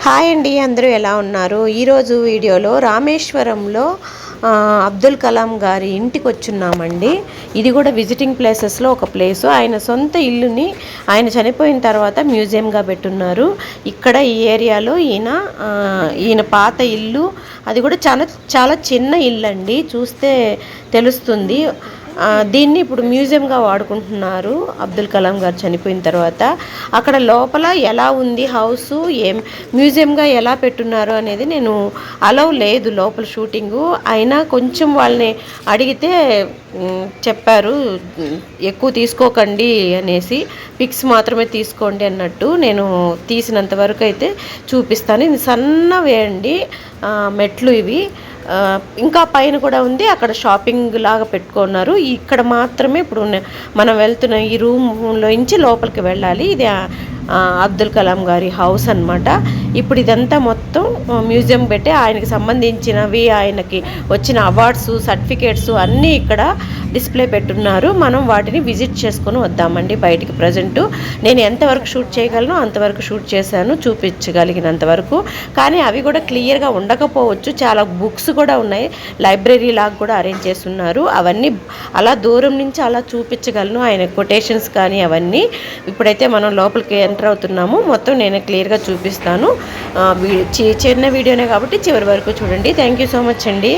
Hi అండి, అందరూ ఎలా ఉన్నారు? ఈరోజు వీడియోలో రామేశ్వరంలో అబ్దుల్ కలాం గారి ఇంటికి వచ్చున్నామండి. ఇది కూడా విజిటింగ్ ప్లేసెస్లో ఒక ప్లేసు. ఆయన సొంత ఇల్లుని ఆయన చనిపోయిన తర్వాత మ్యూజియంగా పెట్టున్నారు. ఇక్కడ ఈ ఏరియాలో ఈయన పాత ఇల్లు, అది కూడా చాలా చాలా చిన్న ఇల్లు అండి, చూస్తే తెలుస్తుంది. దీన్ని ఇప్పుడు మ్యూజియంగా వాడుకుంటున్నారు అబ్దుల్ కలాం గారు చనిపోయిన తర్వాత. అక్కడ లోపల ఎలా ఉంది హౌస్, ఏం మ్యూజియంగా ఎలా పెట్టున్నారు అనేది నేను అలౌ లేదు లోపల షూటింగు. అయినా కొంచెం వాళ్ళని అడిగితే చెప్పారు, ఎక్కువ తీసుకోకండి అనేసి, పిక్స్ మాత్రమే తీసుకోండి అన్నట్టు. నేను తీసినంత వరకు అయితే చూపిస్తాను. ఇది సన్నవే అండి మెట్లు ఇవి. ఇంకా పైన కూడా ఉంది, అక్కడ షాపింగ్ లాగా పెట్టుకున్నారు. ఇక్కడ మాత్రమే ఇప్పుడు మనం వెళ్తున్న ఈ రూమ్లోంచి లోపలికి వెళ్ళాలి. ఇది అబ్దుల్ కలాం గారి హౌస్ అన్నమాట. ఇప్పుడు ఇదంతా మొత్తం మ్యూజియం పెట్టి ఆయనకి సంబంధించినవి, ఆయనకి వచ్చిన అవార్డ్స్, సర్టిఫికేట్స్ అన్నీ ఇక్కడ డిస్ప్లే పెట్టున్నారు. మనం వాటిని విజిట్ చేసుకొని వద్దామండి బయటికి. ప్రజెంటు నేను ఎంతవరకు షూట్ చేయగలను అంతవరకు షూట్ చేశాను, చూపించగలిగినంత వరకు. కానీ అవి కూడా క్లియర్గా ఉండకపోవచ్చు. చాలా బుక్స్ కూడా ఉన్నాయి, లైబ్రరీ లాగా కూడా అరేంజ్ చేస్తున్నారు. అవన్నీ అలా దూరం నుంచి అలా చూపించగలను, ఆయన కొటేషన్స్ కానీ అవన్నీ. ఇప్పుడైతే మనం లోపలికి ఎంటర్ అవుతున్నాము. మొత్తం నేను క్లియర్గా చూపిస్తాను. చిన్న వీడియోనే కాబట్టి చివరి వరకు చూడండి. థ్యాంక్ యూ సో మచ్ అండి.